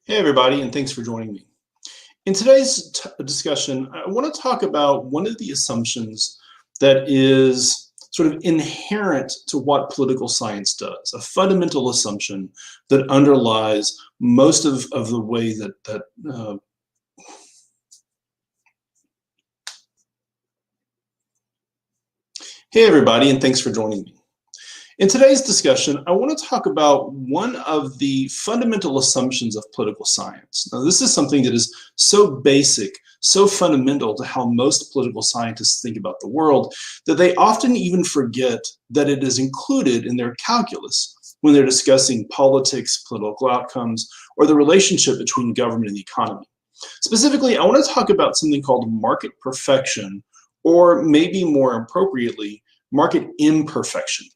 Hey everybody, and thanks for joining me. In today's discussion, I want to talk about one of the assumptions that is sort of inherent to what political science does, a fundamental assumption that underlies most of the way that. Hey everybody, and thanks for joining me. In today's discussion, I want to talk about one of the fundamental assumptions of political science. Now, this is something that is so basic, so fundamental to how most political scientists think about the world, that they often even forget that it is included in their calculus when they're discussing politics, political outcomes, or the relationship between government and the economy. Specifically, I want to talk about something called market perfection, or maybe more appropriately, market imperfection.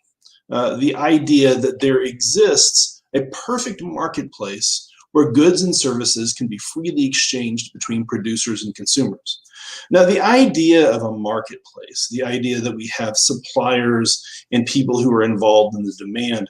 The idea that there exists a perfect marketplace where goods and services can be freely exchanged between producers and consumers. Now, the idea of a marketplace, the idea that we have suppliers and people who are involved in the demand,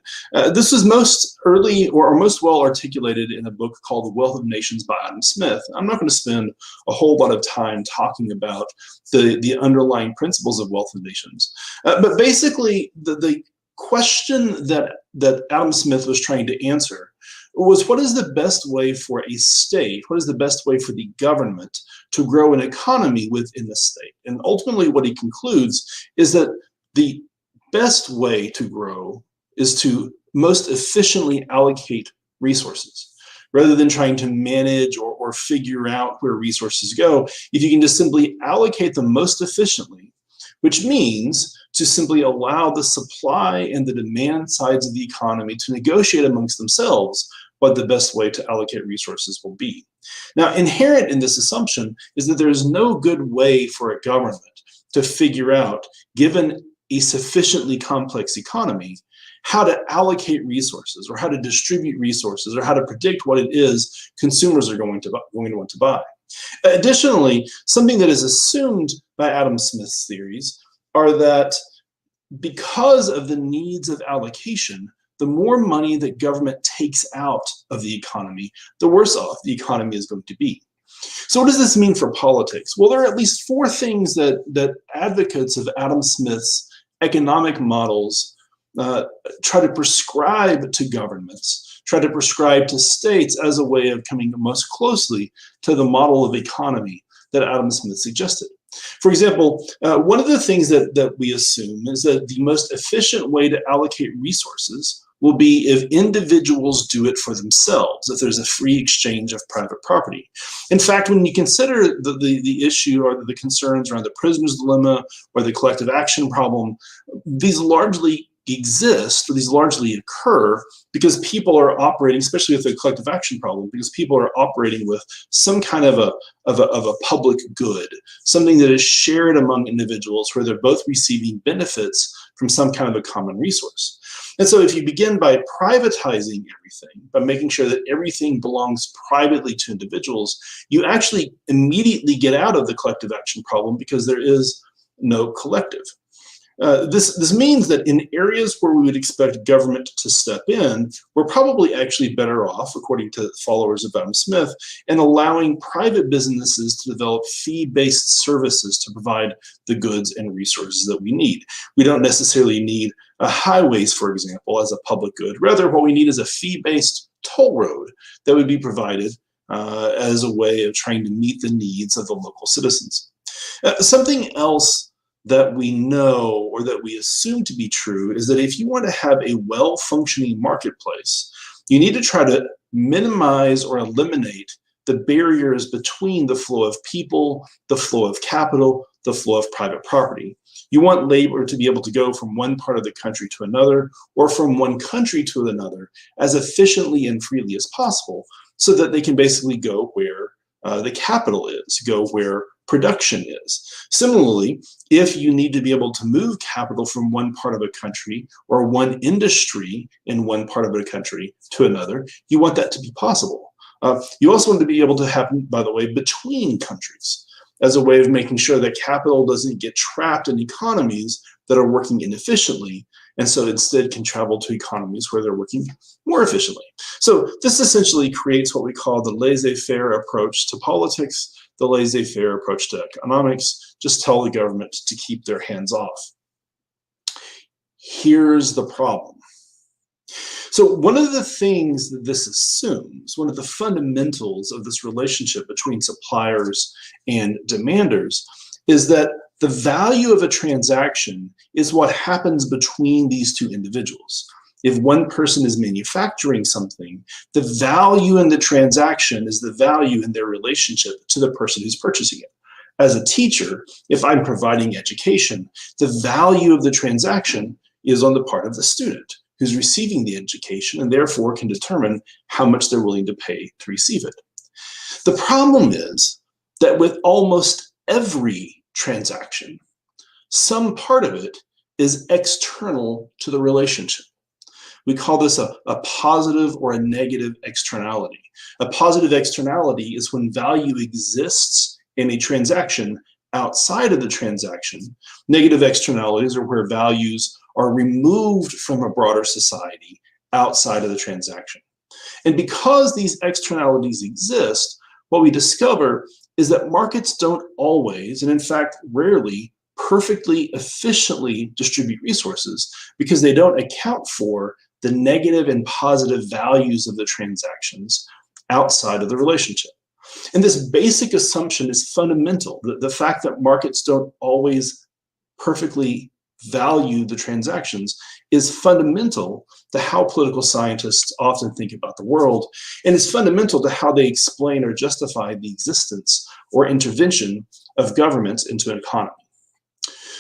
this was most early or most well articulated in a book called The Wealth of Nations by Adam Smith. I'm not going to spend a whole lot of time talking about the underlying principles of Wealth of Nations. But basically, the question that Adam Smith was trying to answer was, what is the best way for a state, what is the best way for the government to grow an economy within the state? And ultimately what he concludes is that the best way to grow is to most efficiently allocate resources. Rather than trying to manage or figure out where resources go, if you can just simply allocate them most efficiently, which means to simply allow the supply and the demand sides of the economy to negotiate amongst themselves what the best way to allocate resources will be. Now, inherent in this assumption is that there is no good way for a government to figure out, given a sufficiently complex economy, how to allocate resources or how to distribute resources or how to predict what it is consumers are going to want to buy. Additionally, something that is assumed by Adam Smith's theories are that because of the needs of allocation, the more money that government takes out of the economy, the worse off the economy is going to be. So what does this mean for politics? Well, there are at least four things that advocates of Adam Smith's economic models try to prescribe to governments, try to prescribe to states as a way of coming most closely to the model of economy that Adam Smith suggested. For example, one of the things that we assume is that the most efficient way to allocate resources will be if individuals do it for themselves, if there's a free exchange of private property. In fact, when you consider the issue or the concerns around the prisoner's dilemma or the collective action problem, these largely exist, or these largely occur because people are operating, especially with the collective action problem, because people are operating with some kind of a public good, something that is shared among individuals where they're both receiving benefits from some kind of a common resource. And so if you begin by privatizing everything, by making sure that everything belongs privately to individuals, you actually immediately get out of the collective action problem because there is no collective. This means that in areas where we would expect government to step in, we're probably actually better off, according to followers of Adam Smith, in allowing private businesses to develop fee-based services to provide the goods and resources that we need. We don't necessarily need highways, for example, as a public good. Rather, what we need is a fee-based toll road that would be provided as a way of trying to meet the needs of the local citizens. Something else that we know or that we assume to be true is that if you want to have a well-functioning marketplace, you need to try to minimize or eliminate the barriers between the flow of people, the flow of capital, the flow of private property. You want labor to be able to go from one part of the country to another, or from one country to another, as efficiently and freely as possible, so that they can basically go where the capital is, go where production is. Similarly, if you need to be able to move capital from one part of a country or one industry in one part of a country to another, you want that to be possible. You also want to be able to happen, by the way, between countries as a way of making sure that capital doesn't get trapped in economies that are working inefficiently and so instead can travel to economies where they're working more efficiently. So this essentially creates what we call the laissez-faire approach to politics, the laissez-faire approach to economics. Just tell the government to keep their hands off. Here's the problem. So one of the things that this assumes, one of the fundamentals of this relationship between suppliers and demanders, is that the value of a transaction is what happens between these two individuals. If one person is manufacturing something, the value in the transaction is the value in their relationship to the person who's purchasing it. As a teacher, if I'm providing education, the value of the transaction is on the part of the student who's receiving the education, and therefore can determine how much they're willing to pay to receive it. The problem is that with almost every transaction, some part of it is external to the relationship. We call this a positive or a negative externality. A positive externality is when value exists in a transaction outside of the transaction. Negative externalities are where values are removed from a broader society outside of the transaction. And because these externalities exist, what we discover is that markets don't always, and in fact rarely, perfectly efficiently distribute resources because they don't account for the negative and positive values of the transactions outside of the relationship. And this basic assumption is fundamental. The fact that markets don't always perfectly value the transactions is fundamental to how political scientists often think about the world, and is fundamental to how they explain or justify the existence or intervention of governments into an economy.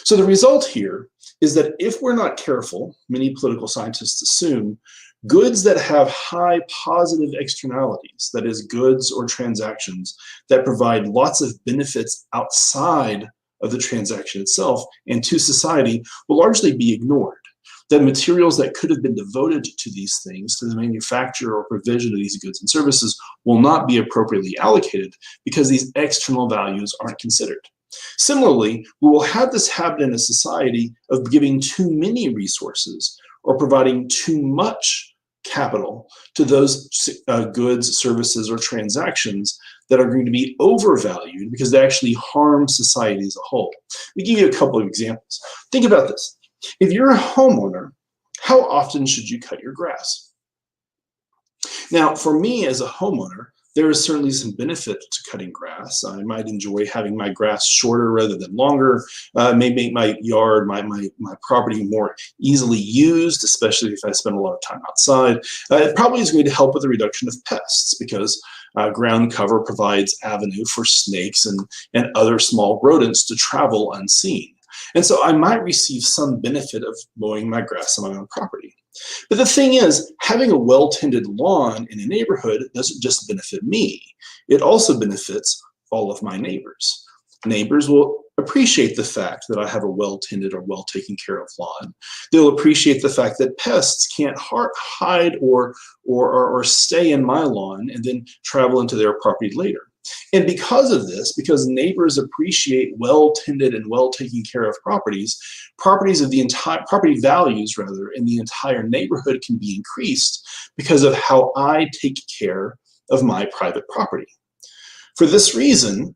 So the result here is that if we're not careful, many political scientists assume, goods that have high positive externalities, that is, goods or transactions that provide lots of benefits outside of the transaction itself and to society, will largely be ignored. That materials that could have been devoted to these things, to the manufacture or provision of these goods and services, will not be appropriately allocated because these external values aren't considered. Similarly, we will have this habit in a society of giving too many resources or providing too much capital to those goods, services, or transactions that are going to be overvalued because they actually harm society as a whole. Let me give you a couple of examples. Think about this. If you're a homeowner, how often should you cut your grass? Now, for me as a homeowner, there is certainly some benefit to cutting grass. I might enjoy having my grass shorter rather than longer. May make my yard, my property more easily used, especially if I spend a lot of time outside. It probably is going to help with the reduction of pests because ground cover provides avenue for snakes and other small rodents to travel unseen. And so I might receive some benefit of mowing my grass on my own property. But the thing is, having a well-tended lawn in a neighborhood doesn't just benefit me. It also benefits all of my neighbors. Neighbors will appreciate the fact that I have a well-tended or well-taken care of lawn. They'll appreciate the fact that pests can't hide or stay in my lawn and then travel into their property later. And because of this, because neighbors appreciate well-tended and well-taken care of properties of the entire property values rather in the entire neighborhood can be increased because of how I take care of my private property. For this reason,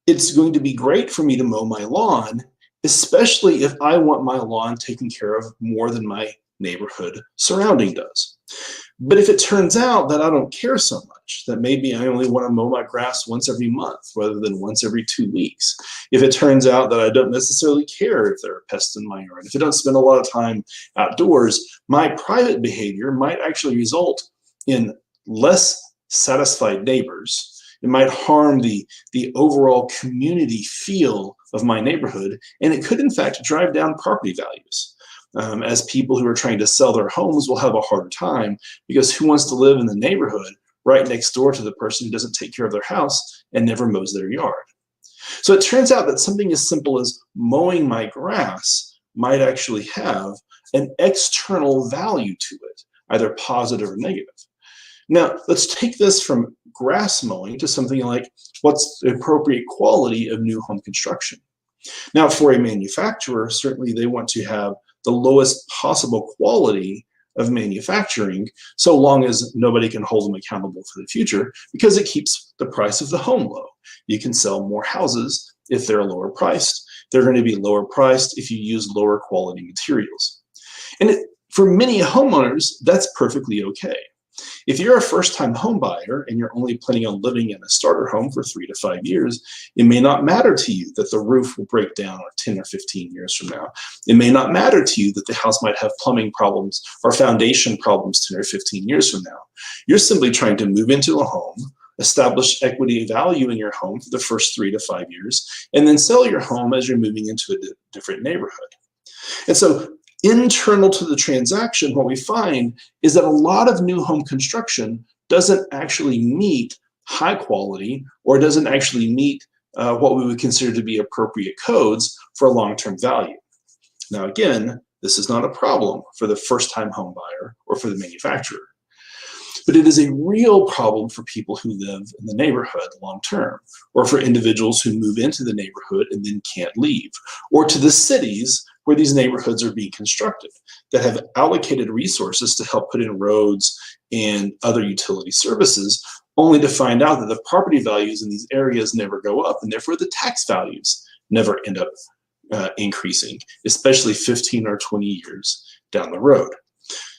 it's going to be great for me to mow my lawn, especially if I want my lawn taken care of more than my neighborhood surrounding does. But if it turns out that I don't care so much, that maybe I only want to mow my grass once every month rather than once every 2 weeks, if it turns out that I don't necessarily care if there are pests in my yard, if I don't spend a lot of time outdoors, my private behavior might actually result in less satisfied neighbors. It might harm the overall community feel of my neighborhood, and it could in fact drive down property values. As people who are trying to sell their homes will have a hard time because who wants to live in the neighborhood right next door to the person who doesn't take care of their house and never mows their yard? So it turns out that something as simple as mowing my grass might actually have an external value to it, either positive or negative. Now, let's take this from grass mowing to something like what's the appropriate quality of new home construction. Now, for a manufacturer, certainly they want to have the lowest possible quality of manufacturing, so long as nobody can hold them accountable for the future, because it keeps the price of the home low. You can sell more houses if they're lower priced. They're going to be lower priced if you use lower quality materials. And for many homeowners, that's perfectly okay. If you're a first-time home buyer and you're only planning on living in a starter home for 3 to 5 years, it may not matter to you that the roof will break down 10 or 15 years from now. It may not matter to you that the house might have plumbing problems or foundation problems 10 or 15 years from now. You're simply trying to move into a home, establish equity value in your home for the first 3 to 5 years, and then sell your home as you're moving into a different neighborhood. And so internal to the transaction, what we find is that a lot of new home construction doesn't actually meet high quality or doesn't actually meet what we would consider to be appropriate codes for long-term value. Now, again, this is not a problem for the first-time home buyer or for the manufacturer, but it is a real problem for people who live in the neighborhood long-term, or for individuals who move into the neighborhood and then can't leave, or to the cities where these neighborhoods are being constructed that have allocated resources to help put in roads and other utility services, only to find out that the property values in these areas never go up, and therefore the tax values never end up increasing, especially 15 or 20 years down the road.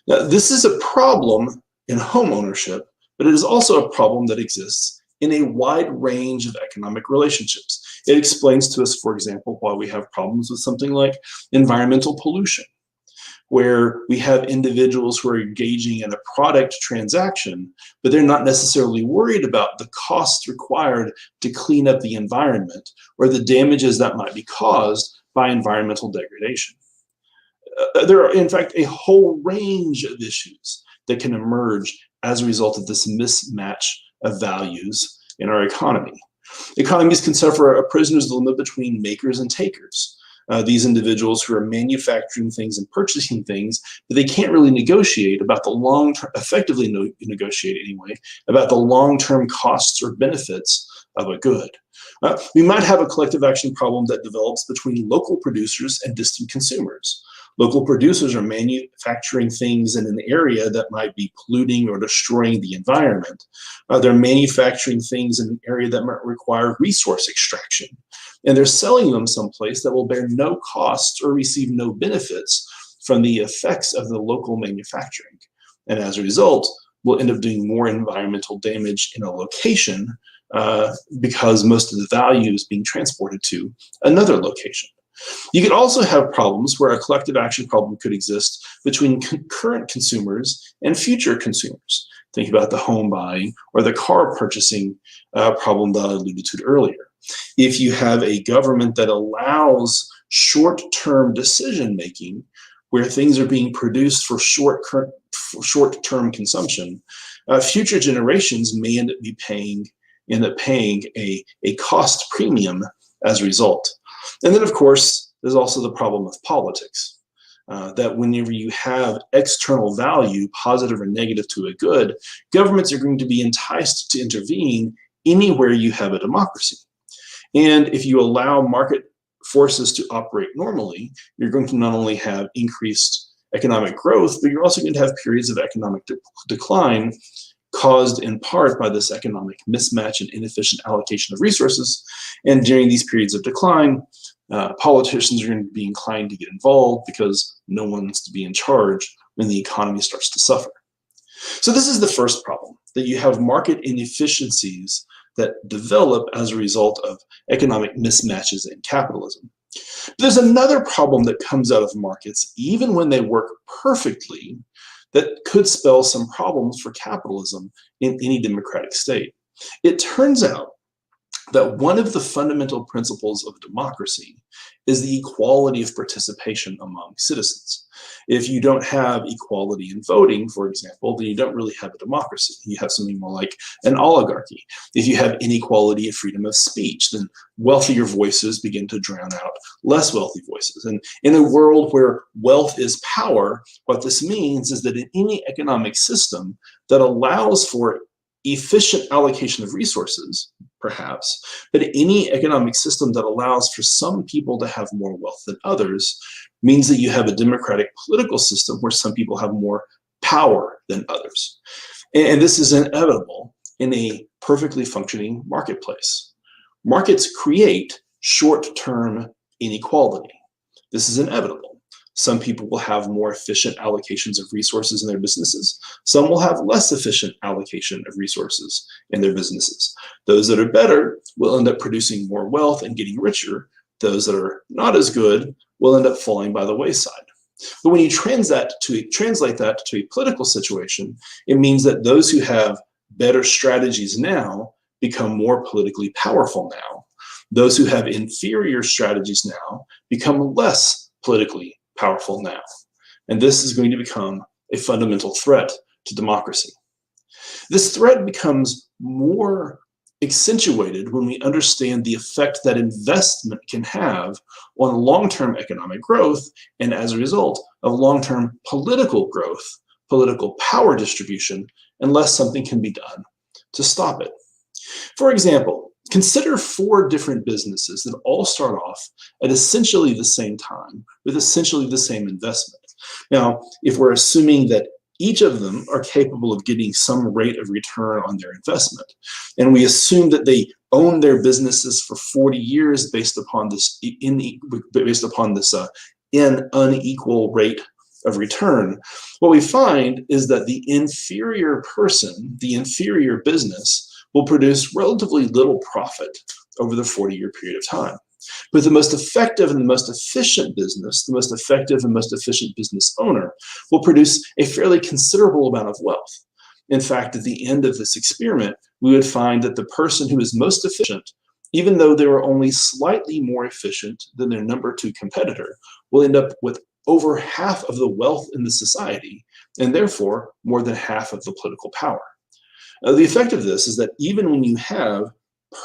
Now, this is a problem in home ownership, but it is also a problem that exists in a wide range of economic relationships. It explains to us, for example, why we have problems with something like environmental pollution, where we have individuals who are engaging in a product transaction, but they're not necessarily worried about the costs required to clean up the environment or the damages that might be caused by environmental degradation. There are, in fact, a whole range of issues that can emerge as a result of this mismatch of values in our economy. Economies can suffer a prisoner's dilemma between makers and takers. These individuals who are manufacturing things and purchasing things, but they can't really negotiate about the long-term, effectively negotiate anyway, about the long-term costs or benefits of a good. We might have a collective action problem that develops between local producers and distant consumers. Local producers are manufacturing things in an area that might be polluting or destroying the environment. They're manufacturing things in an area that might require resource extraction. And they're selling them someplace that will bear no costs or receive no benefits from the effects of the local manufacturing. And as a result, we'll end up doing more environmental damage in a location because most of the value is being transported to another location. You could also have problems where a collective action problem could exist between current consumers and future consumers. Think about the home buying or the car purchasing problem that I alluded to earlier. If you have a government that allows short-term decision-making where things are being produced for short-term consumption, future generations may end up paying a cost premium as a result. And then, of course, there's also the problem of politics, that whenever you have external value, positive or negative to a good, governments are going to be enticed to intervene anywhere you have a democracy. And if you allow market forces to operate normally, you're going to not only have increased economic growth, but you're also going to have periods of economic decline caused in part by this economic mismatch and inefficient allocation of resources. And during these periods of decline, politicians are going to be inclined to get involved because no one wants to be in charge when the economy starts to suffer. So this is the first problem, that you have market inefficiencies that develop as a result of economic mismatches in capitalism. But there's another problem that comes out of markets, even when they work perfectly, that could spell some problems for capitalism in any democratic state. It turns out that one of the fundamental principles of democracy is the equality of participation among citizens. If you don't have equality in voting, for example, then you don't really have a democracy. You have something more like an oligarchy. If you have inequality of freedom of speech, then wealthier voices begin to drown out less wealthy voices. And in a world where wealth is power, what this means is that in any economic system that allows for efficient allocation of resources, perhaps, but any economic system that allows for some people to have more wealth than others means that you have a democratic political system where some people have more power than others. And this is inevitable in a perfectly functioning marketplace. Markets create short-term inequality. This is inevitable. Some people will have more efficient allocations of resources in their businesses. Some will have less efficient allocation of resources in their businesses. Those that are better will end up producing more wealth and getting richer. Those that are not as good will end up falling by the wayside. But when you translate that to a political situation, it means that those who have better strategies now become more politically powerful now. Those who have inferior strategies now become less politically powerful now. And this is going to become a fundamental threat to democracy. This threat becomes more accentuated when we understand the effect that investment can have on long-term economic growth, and as a result of long-term political growth, political power distribution, unless something can be done to stop it. For example, consider 4 different businesses that all start off at essentially the same time with essentially the same investment. Now, if we're assuming that each of them are capable of getting some rate of return on their investment, and we assume that they own their businesses for 40 years based upon this unequal rate of return, what we find is that the inferior person, the inferior business, will produce relatively little profit over the 40-year period of time. But the most effective and the most efficient business, the most effective and most efficient business owner, will produce a fairly considerable amount of wealth. In fact, at the end of this experiment, we would find that the person who is most efficient, even though they were only slightly more efficient than their number 2 competitor, will end up with over half of the wealth in the society, and therefore more than half of the political power. The effect of this is that even when you have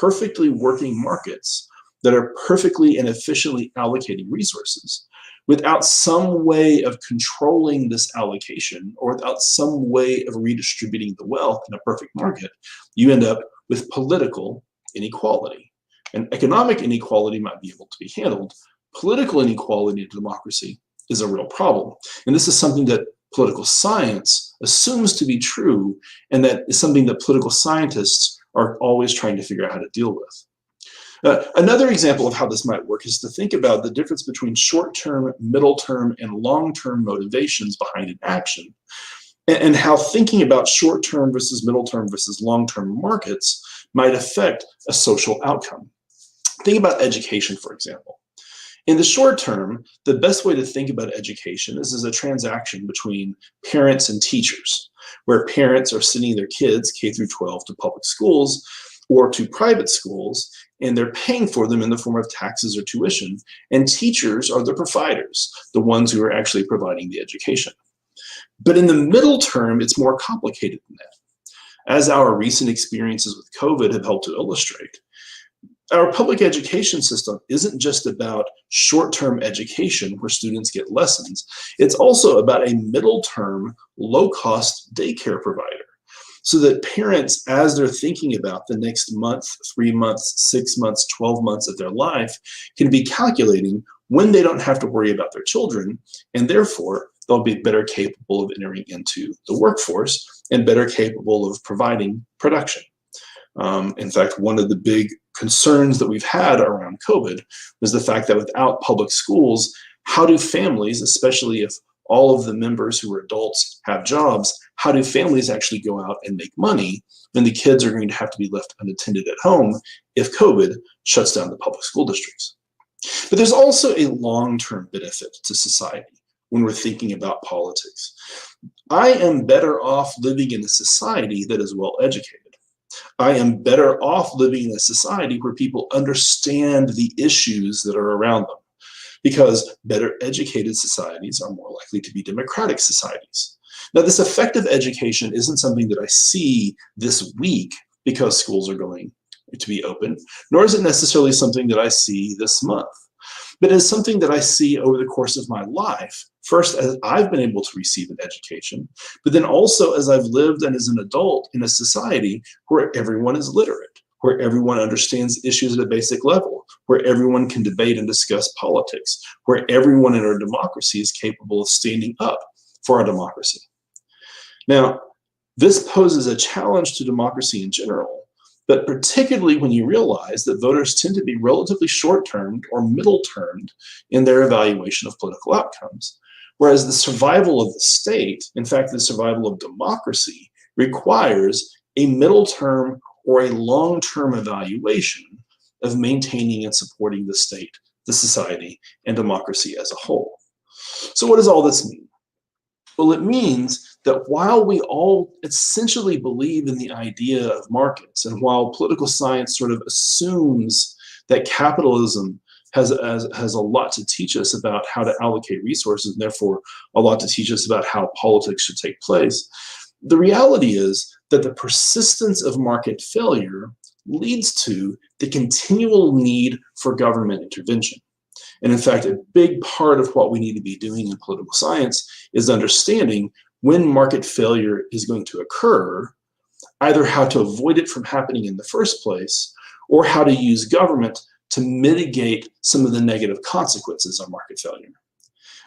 perfectly working markets that are perfectly and efficiently allocating resources, without some way of controlling this allocation or without some way of redistributing the wealth in a perfect market, you end up with political inequality. And economic inequality might be able to be handled. Political inequality in democracy is a real problem. And this is something that political science assumes to be true, and that is something that political scientists are always trying to figure out how to deal with. Another example of how this might work is to think about the difference between short-term, middle-term, and long-term motivations behind an action, and how thinking about short-term versus middle-term versus long-term markets might affect a social outcome. Think about education, for example. In the short term, the best way to think about education is as a transaction between parents and teachers, where parents are sending their kids, K through 12, to public schools or to private schools, and they're paying for them in the form of taxes or tuition, and teachers are the providers, the ones who are actually providing the education. But in the middle term, it's more complicated than that. As our recent experiences with COVID have helped to illustrate, our public education system isn't just about short-term education where students get lessons. It's also about a middle-term, low-cost daycare provider, so that parents, as they're thinking about the next month, 3 months, 6 months, 12 months of their life, can be calculating when they don't have to worry about their children, and therefore they'll be better capable of entering into the workforce and better capable of providing production. In fact, one of the big concerns that we've had around COVID was the fact that without public schools, how do families, especially if all of the members who are adults have jobs, how do families actually go out and make money when the kids are going to have to be left unattended at home if COVID shuts down the public school districts? But there's also a long-term benefit to society when we're thinking about politics. I am better off living in a society that is well educated. I am better off living in a society where people understand the issues that are around them, because better educated societies are more likely to be democratic societies. Now, this effective education isn't something that I see this week because schools are going to be open, nor is it necessarily something that I see this month. But it's something that I see over the course of my life, first as I've been able to receive an education, but then also as I've lived and as an adult in a society where everyone is literate, where everyone understands issues at a basic level, where everyone can debate and discuss politics, where everyone in our democracy is capable of standing up for our democracy. Now, this poses a challenge to democracy in general, but particularly when you realize that voters tend to be relatively short-termed or middle-termed in their evaluation of political outcomes, whereas the survival of the state, in fact, the survival of democracy, requires a middle-term or a long-term evaluation of maintaining and supporting the state, the society, and democracy as a whole. So what does all this mean? Well, it means that while we all essentially believe in the idea of markets, and while political science sort of assumes that capitalism has a lot to teach us about how to allocate resources, and therefore a lot to teach us about how politics should take place, the reality is that the persistence of market failure leads to the continual need for government intervention. And in fact, a big part of what we need to be doing in political science is understanding when market failure is going to occur, either how to avoid it from happening in the first place, or how to use government to mitigate some of the negative consequences of market failure.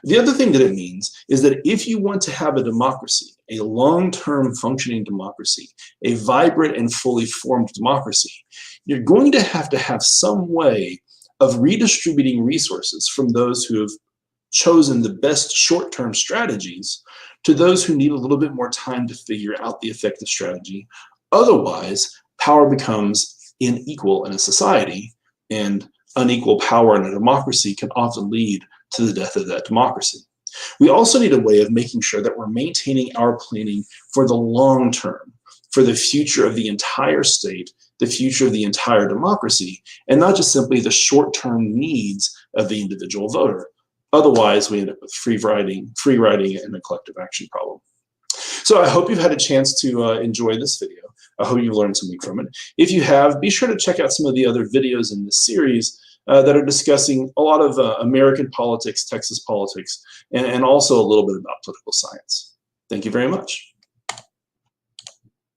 The other thing that it means is that if you want to have a democracy, a long-term functioning democracy, a vibrant and fully formed democracy, you're going to have some way of redistributing resources from those who have chosen the best short-term strategies to those who need a little bit more time to figure out the effective strategy. Otherwise, power becomes unequal in a society, and unequal power in a democracy can often lead to the death of that democracy. We also need a way of making sure that we're maintaining our planning for the long term, for the future of the entire state, the future of the entire democracy, and not just simply the short-term needs of the individual voter. Otherwise, we end up with free riding and a collective action problem. So I hope you've had a chance to enjoy this video. I hope you've learned something from it. If you have, be sure to check out some of the other videos in this series that are discussing a lot of American politics, Texas politics, and also a little bit about political science. Thank you very much.